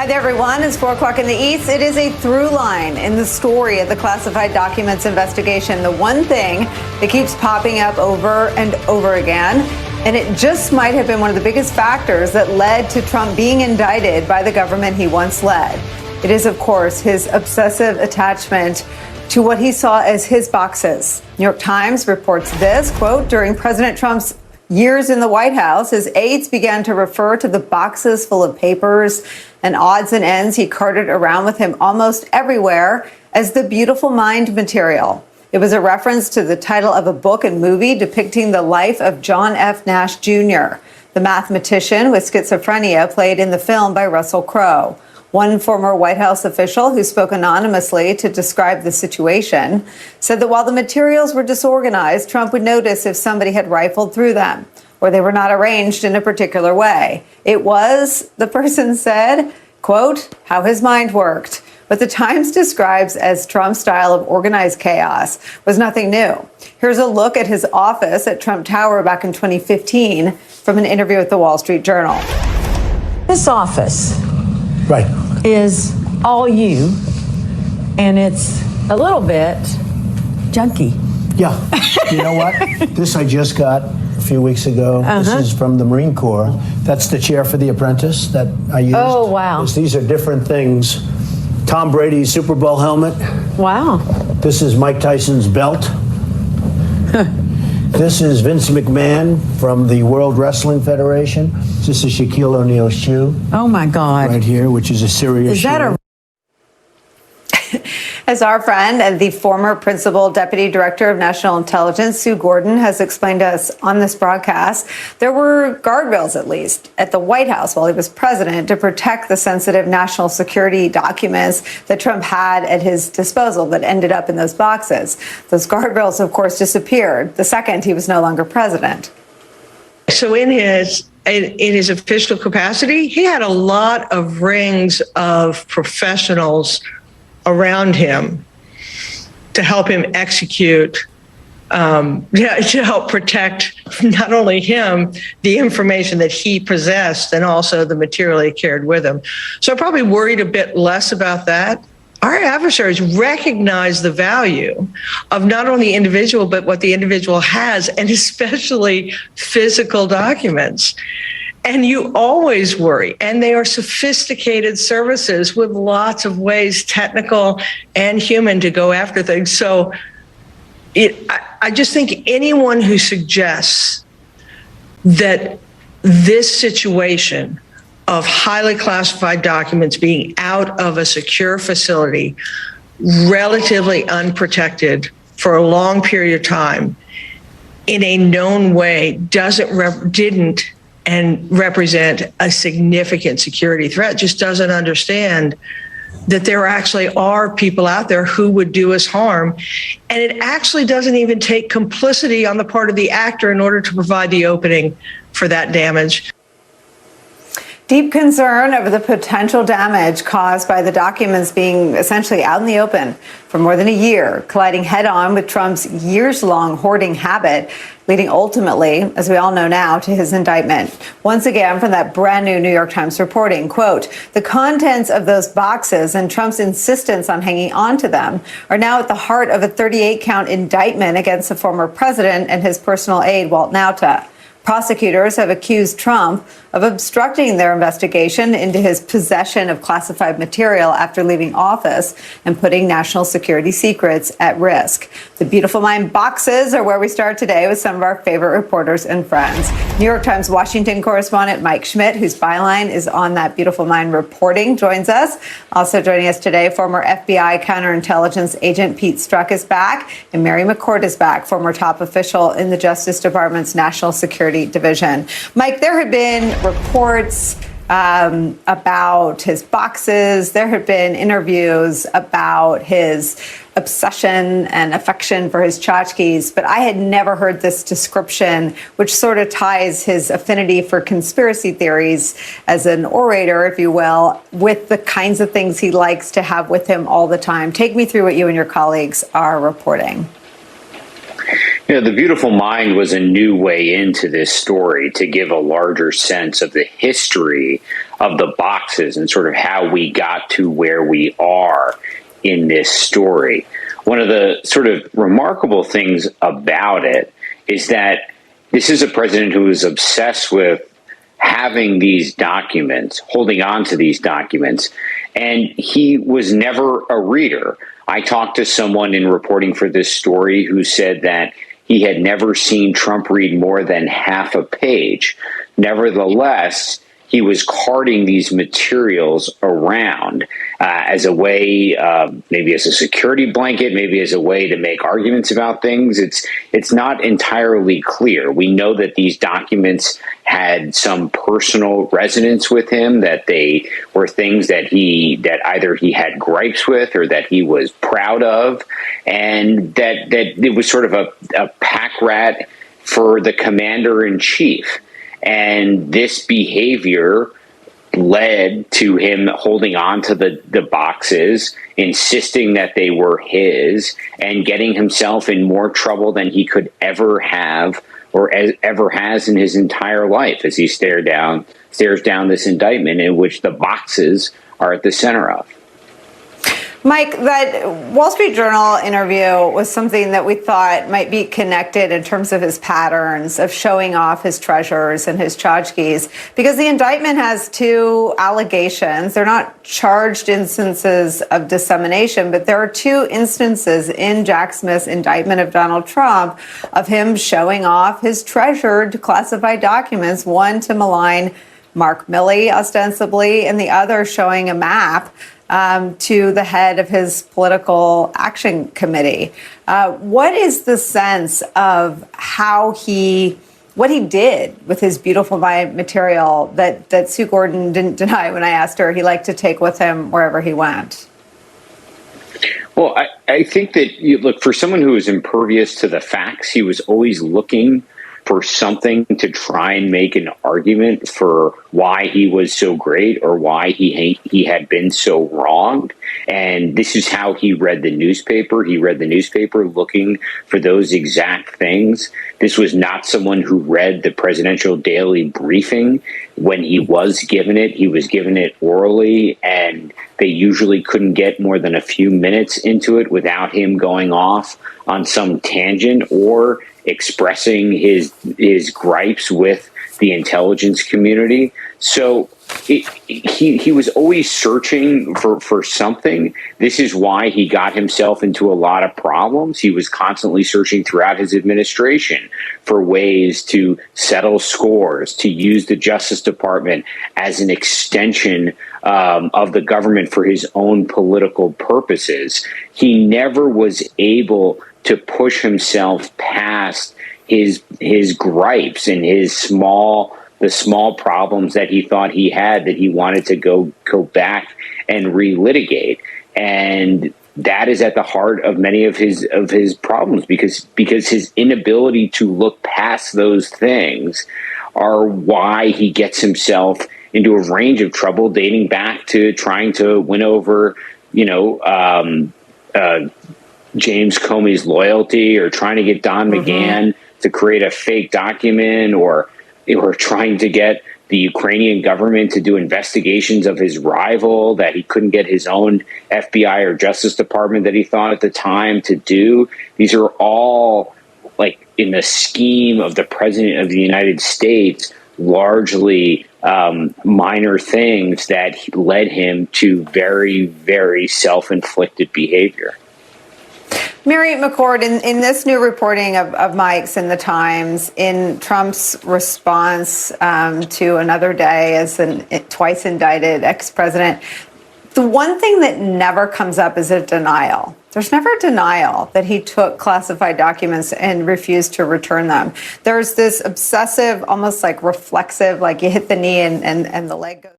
Hi there, everyone. It's 4 o'clock in the East. It is a through line in the story of the classified documents investigation. The one thing that keeps popping up over and over again, and it just might have been one of the biggest factors that led to Trump being indicted by the government he once led. It is, of course, his obsessive attachment to what he saw as his boxes. New York Times reports this, quote, during President Trump's years in the White House, his aides began to refer to the boxes full of papers and odds and ends he carted around with him almost everywhere as the beautiful mind material. It was a reference to the title of a book and movie depicting the life of John F. Nash Jr., the mathematician with schizophrenia played in the film by Russell Crowe. One former White House official who spoke anonymously to describe the situation said that while the materials were disorganized, Trump would notice if somebody had rifled through them or they were not arranged in a particular way. It was, the person said, quote, how his mind worked. What the Times describes as Trump's style of organized chaos was nothing new. Here's a look at his office at Trump Tower back in 2015 from an interview with the Wall Street Journal. This office is all you, and it's a little bit junky. Yeah. You know what? This I just got a few weeks ago. This is from the Marine Corps. That's the chair for The Apprentice that I used. Oh, wow. These are different things. Tom Brady's Super Bowl helmet. Wow. This is Mike Tyson's belt. This is Vince McMahon from the World Wrestling Federation. This is Shaquille O'Neal's shoe. Oh, my God. Right here, which is a serious shoe. Is that a... As our friend and the former principal deputy director of national intelligence, Sue Gordon, has explained to us on this broadcast, there were guardrails, at least, at the White House while he was president to protect the sensitive national security documents that Trump had at his disposal that ended up in those boxes. Those guardrails, of course, disappeared the second he was no longer president. So in his official capacity, he had a lot of rings of professionals around him to help him execute, to help protect not only him, the information that he possessed, and also the material he carried with him. So I probably worried a bit less about that. Our adversaries recognize the value of not only the individual, but what the individual has, and especially physical documents. And you always worry, and they are sophisticated services with lots of ways, technical and human, to go after things. So I just think anyone who suggests that this situation of highly classified documents being out of a secure facility, relatively unprotected for a long period of time, in a known way, didn't represent a significant security threat, just doesn't understand that there actually are people out there who would do us harm. And it actually doesn't even take complicity on the part of the actor in order to provide the opening for that damage. Deep concern over the potential damage caused by the documents being essentially out in the open for more than a year, colliding head-on with Trump's years-long hoarding habit, leading ultimately, as we all know now, to his indictment. Once again, from that brand new New York Times reporting, quote, the contents of those boxes and Trump's insistence on hanging on to them are now at the heart of a 38-count indictment against the former president and his personal aide, Walt Nauta. Prosecutors have accused Trump of obstructing their investigation into his possession of classified material after leaving office and putting national security secrets at risk. The Beautiful Mind boxes are where we start today with some of our favorite reporters and friends. New York Times Washington correspondent Mike Schmidt, whose byline is on that Beautiful Mind reporting, joins us. Also joining us today, former FBI counterintelligence agent Pete Strzok is back, and Mary McCord is back, former top official in the Justice Department's National Security Division. Mike, there had been reports about his boxes. There had been interviews about his obsession and affection for his tchotchkes, but I had never heard this description, which sort of ties his affinity for conspiracy theories as an orator, if you will, with the kinds of things he likes to have with him all the time. Take me through what you and your colleagues are reporting. The Beautiful Mind was a new way into this story to give a larger sense of the history of the boxes and sort of how we got to where we are in this story. One of the sort of remarkable things about it is that this is a president who is obsessed with having these documents, holding on to these documents, and he was never a reader. I talked to someone in reporting for this story who said that he had never seen Trump read more than half a page. Nevertheless, he was carting these materials around as a way, maybe as a security blanket, maybe as a way to make arguments about things. It's not entirely clear. We know that these documents had some personal resonance with him, that they were things that either he had gripes with or that he was proud of, and that it was sort of a pack rat for the commander in chief. And this behavior led to him holding on to the boxes, insisting that they were his, and getting himself in more trouble than he could ever have or ever has in his entire life as he stares down this indictment in which the boxes are at the center of. Mike, that Wall Street Journal interview was something that we thought might be connected in terms of his patterns of showing off his treasures and his tchotchkes, because the indictment has two allegations. They're not charged instances of dissemination, but there are two instances in Jack Smith's indictment of Donald Trump of him showing off his treasured classified documents, one to malign Mark Milley, ostensibly, and the other showing a map to the head of his political action committee. What is the sense of what he did with his Beautiful Mind material that Sue Gordon didn't deny when I asked her he liked to take with him wherever he went? Well, I think that, look, for someone who is impervious to the facts, he was always looking for something to try and make an argument for why he was so great or why he had been so wronged. And this is how he read the newspaper. He read the newspaper looking for those exact things. This was not someone who read the presidential daily briefing. When he was given it, he was given it orally, and they usually couldn't get more than a few minutes into it without him going off on some tangent or expressing his gripes with the intelligence community. So he was always searching for something. This is why he got himself into a lot of problems. He was constantly searching throughout his administration for ways to settle scores, to use the Justice Department as an extension of the government for his own political purposes. He never was able to push himself past his gripes and the small problems that he thought he had that he wanted to go back and relitigate. And that is at the heart of many of his problems, because his inability to look past those things are why he gets himself into a range of trouble dating back to trying to win over, James Comey's loyalty, or trying to get Don McGahn to create a fake document, or trying to get the Ukrainian government to do investigations of his rival that he couldn't get his own FBI or Justice Department that he thought at the time to do. These are all, like, in the scheme of the President of the United States, largely minor things that led him to very, very self-inflicted behavior. Mary McCord, in this new reporting of Mike's in the Times, in Trump's response to another day as an twice indicted ex-president, the one thing that never comes up is a denial. There's never a denial that he took classified documents and refused to return them. There's this obsessive, almost like reflexive, like you hit the knee and the leg goes.